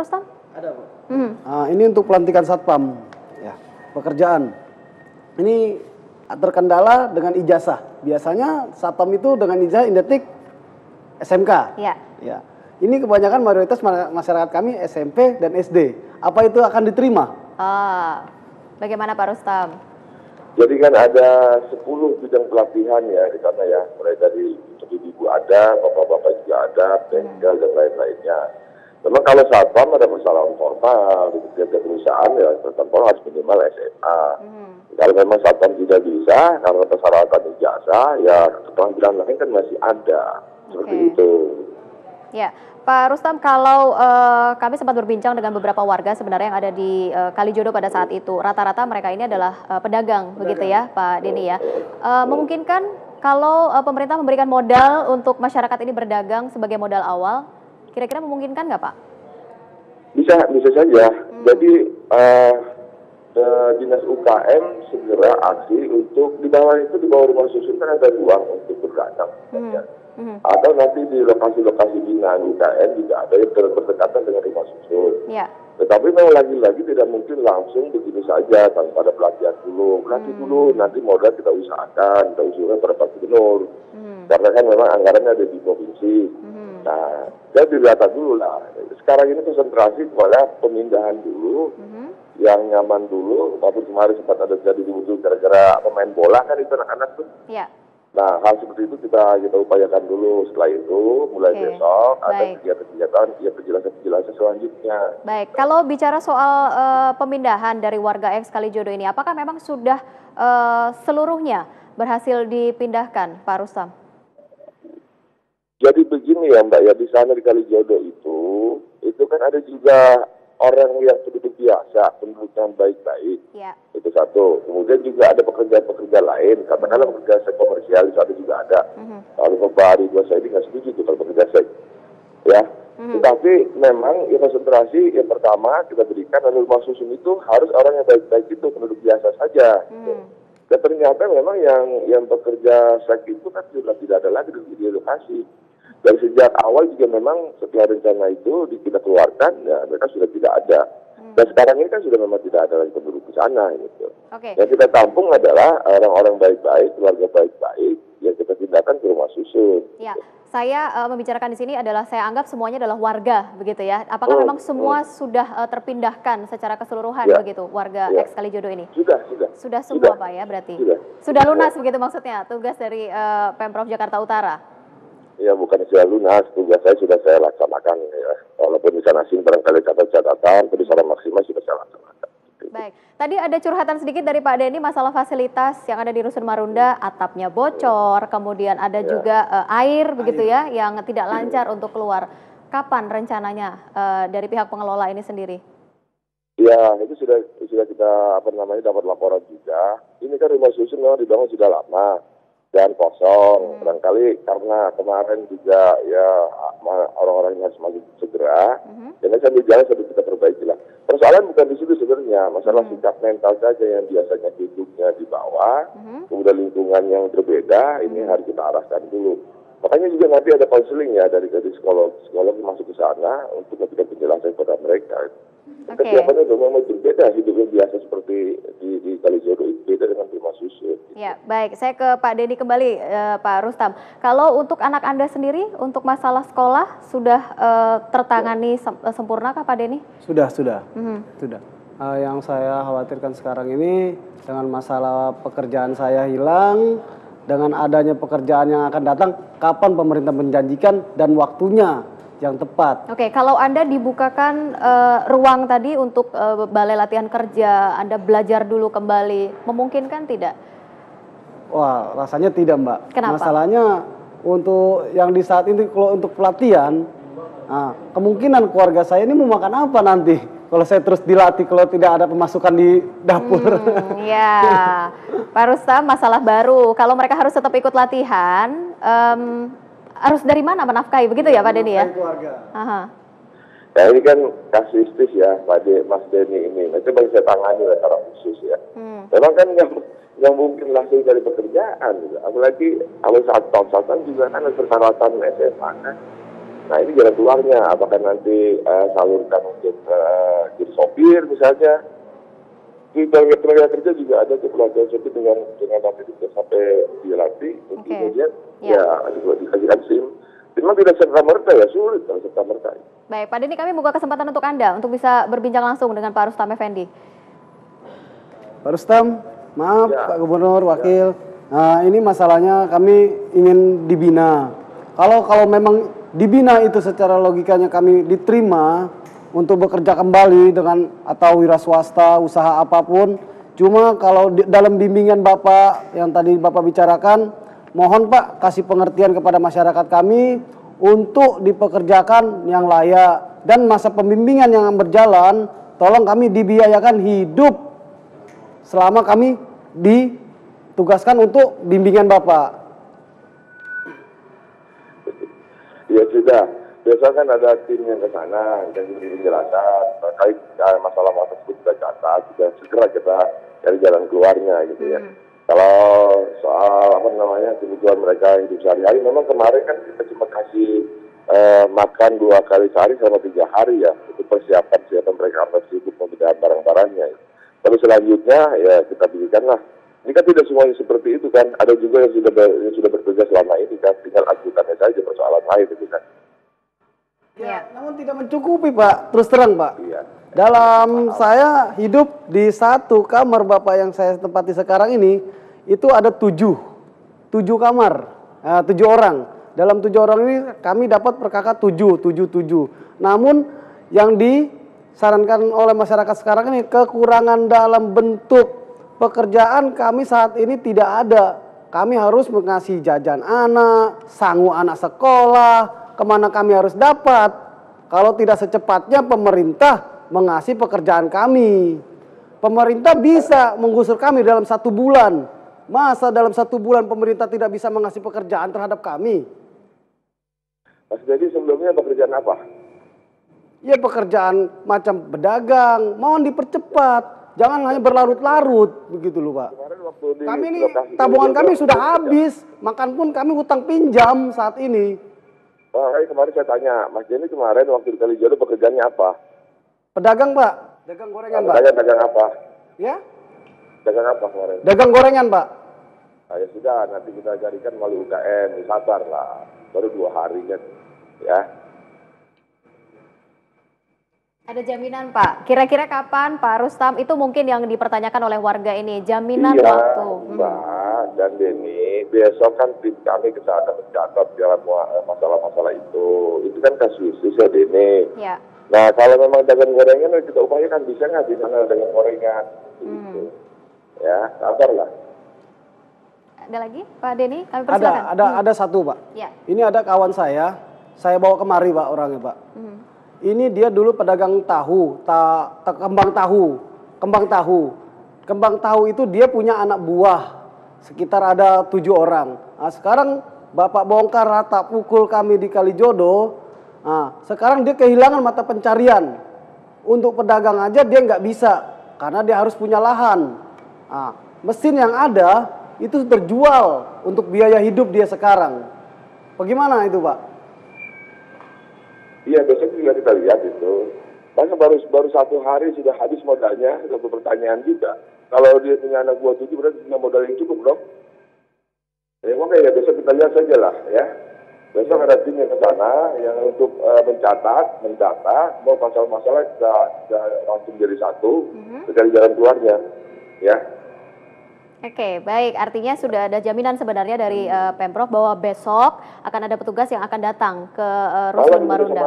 Rustam? Ada, Bu. Ini untuk pelantikan satpam, ya, pekerjaan. Ini terkendala dengan ijazah. Biasanya satpam itu dengan ijazah identik SMK. Ya. Ya. Ini kebanyakan mayoritas masyarakat kami SMP dan SD. Apa itu akan diterima? Bagaimana Pak Rustam? Jadi kan ada 10 bidang pelatihan ya di sana ya. Mulai dari ibu ada, bapak-bapak juga ada, bengkel dan lain-lainnya. Memang kalau satpam ada persyaratan formal, di setiap perusahaan ya satpam harus minimal SMA. Kalau memang satpam tidak bisa karena persyaratan ijazah, ya keterampilan lain kan masih ada. Seperti itu. Ya, Pak Rustam, kalau kami sempat berbincang dengan beberapa warga sebenarnya yang ada di Kalijodo pada saat itu, rata-rata mereka ini adalah pedagang, begitu ya Pak Denny ya. Memungkinkan kalau pemerintah memberikan modal untuk masyarakat ini berdagang sebagai modal awal, kira-kira memungkinkan nggak Pak? Bisa saja. Jadi Dinas UKM segera aksi untuk di bawah rumah susun kan ada ruang untuk berdagang. Atau nanti di lokasi-lokasi binaan UKM juga ada yang berdekatan dengan rumah susun. Ya. Tetapi memang lagi-lagi tidak mungkin langsung begitu saja tanpa ada pelatihan dulu. Nanti nanti modal kita usahakan, kita usulkan pada Pak Gubernur. Karena kan memang anggarannya ada di provinsi. Nah, jadi dilihat dulu lah. Sekarang ini konsentrasi kepada pemindahan dulu, yang nyaman dulu. Walaupun kemarin sempat ada jadi dibutuh gara-gara pemain bola kan itu anak-anak tuh. Ya. Nah, hal seperti itu kita upayakan dulu. Setelah itu, mulai besok ada kegiatan-kegiatan, penjelasan selanjutnya. Baik, kalau bicara soal pemindahan dari warga ex Kalijodo ini, apakah memang sudah seluruhnya berhasil dipindahkan, Pak Rustam? Jadi begini ya Mbak, ya di sana di Kalijodo itu kan ada juga orang yang penduduk biasa, penduduk yang baik-baik. Ya. Itu satu. Kemudian juga ada pekerja-pekerja lain, katakanlah pekerja seks komersial di sana juga ada. Kalau Bapak Ridwan saya nggak setuju tuh kalau pekerja seks. Ya. Tetapi memang yang konsentrasi yang pertama kita berikan adalah rumah susun itu harus orang yang baik-baik itu, penduduk biasa saja. Dan ternyata memang yang pekerja seks itu kan sudah tidak ada lagi di lokasi. Dan sejak awal juga memang setelah rencana itu kita keluarkan, ya mereka sudah tidak ada. Dan sekarang ini kan sudah memang tidak ada lagi penduduk di sana gitu. Yang kita tampung adalah orang-orang baik-baik, keluarga baik-baik, yang kita pindahkan ke rumah susun. Ya, saya membicarakan di sini adalah saya anggap semuanya adalah warga, begitu ya. Apakah memang semua sudah terpindahkan secara keseluruhan begitu warga ex Kalijodo ini? Sudah semua Pak ya berarti. Sudah lunas begitu maksudnya tugas dari Pemprov Jakarta Utara. Ya bukan sudah lunas, tugas sudah saya laksanakan ya. Walaupun di sana sini barangkali catatan, tapi secara maksimal sudah saya laksanakan. Baik, tadi ada curhatan sedikit dari Pak Denny masalah fasilitas yang ada di Rusun Marunda, atapnya bocor, kemudian ada juga air begitu ya, yang tidak lancar untuk keluar. Kapan rencananya dari pihak pengelola ini sendiri? Ya, itu sudah kita dapat laporan juga. Ini kan rumah susun memang dibangun sudah lama dan kosong. Barangkali karena kemarin juga ya orang-orang yang harus maju segera. Dan sambil jalan sambil kita perbaiki lah. Persoalan bukan di situ sebenarnya, masalah sikap mental saja yang biasanya hidupnya di bawah, kemudian lingkungan yang berbeda, ini harus kita arahkan dulu. Makanya juga nanti ada konseling ya dari psikolog masuk ke sana untuk memberikan penjelasan kepada mereka. Kesiapannya memang berbeda, hidupnya biasa seperti di Kalijodo itu beda dengan rumah susun. Ya, baik. Saya ke Pak Denny kembali, Pak Rustam. Kalau untuk anak Anda sendiri, untuk masalah sekolah sudah tertangani sempurnakah Pak Denny? Sudah. Yang saya khawatirkan sekarang ini dengan masalah pekerjaan saya hilang, dengan adanya pekerjaan yang akan datang, kapan pemerintah menjanjikan dan waktunya yang tepat. Oke, kalau Anda dibukakan ruang tadi untuk balai latihan kerja, Anda belajar dulu kembali, memungkinkan tidak? Wah, rasanya tidak Mbak. Kenapa? Masalahnya untuk yang di saat ini kalau untuk pelatihan, kemungkinan keluarga saya ini mau makan apa nanti? Kalau saya terus dilatih, kalau tidak ada pemasukan di dapur. Ya, Pak Rustam, masalah baru. Kalau mereka harus tetap ikut latihan, harus dari mana menafkahi, begitu ya Pak Denny ya? Ya ini kan kasuistis ya Mas Denny ini. Itu bagi saya tangani secara khusus ya. Memang kan yang mungkin langsung dari pekerjaan gitu. Apalagi awal saat tahun juga kan ada persyaratan SMA kan. Nah ini jalan keluarnya, apakah nanti salurkan untuk jadi sopir misalnya. Di tenaga kerja juga ada tuh pelatihan sopir dengan nanti sampai dilatih, kemudian ya dikasihkan SIM. Memang tidak serta-merta ya, sulit kalau serta-merta. Baik, Pak Denny, kami buka kesempatan untuk Anda untuk bisa berbincang langsung dengan Pak Rustam Effendi. Pak Rustam, maaf Pak Gubernur, Wakil. Nah, ini masalahnya kami ingin dibina. Kalau memang dibina itu secara logikanya kami diterima untuk bekerja kembali dengan atau wira swasta, usaha apapun. Cuma kalau dalam bimbingan Bapak yang tadi Bapak bicarakan, mohon Pak kasih pengertian kepada masyarakat kami untuk dipekerjakan yang layak. Dan masa pembimbingan yang berjalan, tolong kami dibiayakan hidup selama kami ditugaskan untuk bimbingan Bapak. Ya sudah. Biasa kan ada tim yang ke sana dan menjelaskan terkait masalah-masalah tersebut kita catat, sudah segera kita cari jalan keluarnya gitu ya. Kalau soal kebutuhan mereka hidup sehari-hari, memang kemarin kan kita cuma kasih makan 2 kali sehari selama 3 hari ya, untuk persiapan mereka harus sibuk membedakan barang-barangnya. Lalu selanjutnya ya kita berikanlah. Ini kan tidak semuanya seperti itu kan, ada juga yang sudah bertugas selama ini kan, tinggal ajutannya saja persoalan lain itu kan. Ya, namun tidak mencukupi Pak, terus terang Pak. Iya. Dalam saya hidup di satu kamar Bapak yang saya tempati sekarang ini, itu ada 7 kamar, 7 orang. Dalam 7 orang ini kami dapat per kakak 7. Namun yang disarankan oleh masyarakat sekarang ini kekurangan dalam bentuk pekerjaan kami saat ini tidak ada. Kami harus mengasih jajan anak, sangu anak sekolah, kemana kami harus dapat kalau tidak secepatnya pemerintah mengasih pekerjaan kami. Pemerintah bisa menggusur kami dalam 1 bulan. Masa dalam 1 bulan pemerintah tidak bisa mengasih pekerjaan terhadap kami? Mas Dedi sebelumnya pekerjaan apa? Ya pekerjaan macam pedagang, mohon dipercepat. Jangan hanya berlarut-larut begitu loh Pak. Kami ini tabungan kami sudah habis, makan pun kami hutang pinjam saat ini. Kemarin saya tanya, Mas Denny kemarin waktu di Kalijodo pekerjaannya apa? Pedagang Pak, dagang gorengan Pak. Dagang apa? Ya? Dagang apa kemarin? Dagang gorengan Pak. Nah, ya sudah, nanti kita carikan melalui UKM, sabar lah, baru 2 hari kan, ya. Ada jaminan Pak, kira-kira kapan Pak Rustam, itu mungkin yang dipertanyakan oleh warga ini, jaminan waktu. Mbak dan Denny, besok kan tim kami ke sana mencatat masalah-masalah itu kan kasuistis ya Denny. Ya. Nah kalau memang dagang gorengan kita upayakan bisa nggak di sana dagang gorengan, gitu. Ya sabarlah. Ada lagi Pak Denny? Kami persilakan. Ada satu Pak. Ya. Ini ada kawan saya bawa kemari Pak orangnya Pak. Ini dia dulu pedagang kembang tahu itu dia punya anak buah sekitar ada 7 orang. Nah, sekarang Bapak bongkar rata pukul kami di Kalijodo. Nah, sekarang dia kehilangan mata pencarian. Untuk pedagang aja dia nggak bisa karena dia harus punya lahan. Nah, mesin yang ada itu terjual untuk biaya hidup dia sekarang. Bagaimana itu Pak? Iya, besok juga kita lihat itu. Masa baru 1 hari sudah habis modalnya, satu pertanyaan juga. Kalau dia punya anak buah 7 berarti punya modal yang cukup dong. Ya makanya besok kita lihat saja lah ya. Besok ada tim yang ke sana yang untuk mendata, mau masalah-masalah kita langsung jadi satu, dari jalan keluarnya, ya. Oke, baik. Artinya sudah ada jaminan sebenarnya dari Pemprov bahwa besok akan ada petugas yang akan datang ke Rusun Marunda.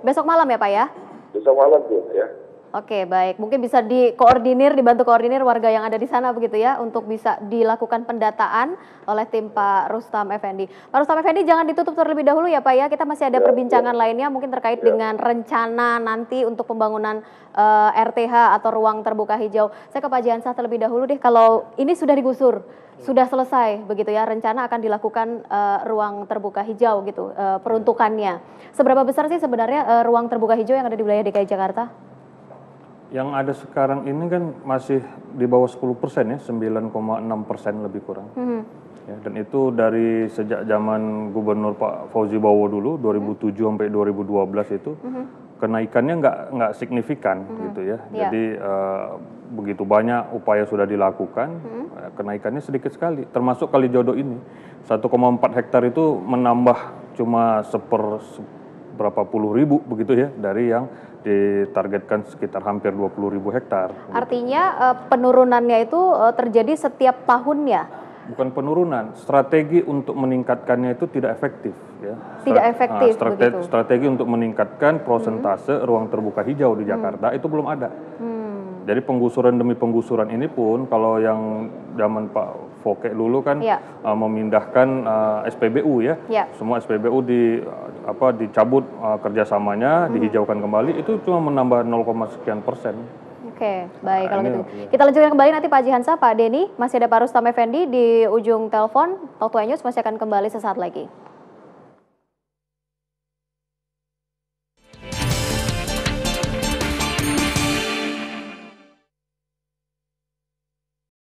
Besok malam ya Pak ya? Besok malam tuh ya. Oke, baik. Mungkin bisa dibantu koordinir warga yang ada di sana begitu ya, untuk bisa dilakukan pendataan oleh tim Pak Rustam Effendi. Pak Rustam Effendi, jangan ditutup terlebih dahulu ya Pak ya, kita masih ada perbincangan lainnya mungkin terkait dengan rencana nanti untuk pembangunan RTH atau ruang terbuka hijau. Saya ke Pak Jiansah terlebih dahulu deh, kalau ini sudah digusur, sudah selesai begitu ya, rencana akan dilakukan ruang terbuka hijau gitu, peruntukannya. Seberapa besar sih sebenarnya ruang terbuka hijau yang ada di wilayah DKI Jakarta? Yang ada sekarang ini kan masih di bawah 10% ya, 9,6% lebih kurang. Ya, dan itu dari sejak zaman Gubernur Pak Fauzi Bowo dulu 2007 sampai 2012 itu kenaikannya nggak signifikan gitu ya. Jadi begitu banyak upaya sudah dilakukan, kenaikannya sedikit sekali. Termasuk Kalijodo ini 1,4 hektar itu menambah cuma berapa puluh ribu begitu ya dari yang ditargetkan sekitar hampir 20.000 hektar. Artinya penurunannya itu terjadi setiap tahunnya. Bukan penurunan, strategi untuk meningkatkannya itu tidak efektif ya. Tidak efektif begitu. Strategi untuk meningkatkan prosentase ruang terbuka hijau di Jakarta itu belum ada. Jadi penggusuran demi penggusuran ini pun kalau yang zaman Pak Foke dulu kan memindahkan SPBU ya. Semua SPBU dicabut kerjasamanya, dihijaukan kembali, itu cuma menambah 0, sekian persen. Oke, baik kalau gitu. Kita lanjutkan kembali nanti Pak Haji Hansa, Pak Denny, masih ada Pak Rustam Effendi di ujung telepon. Talk to News masih akan kembali sesaat lagi.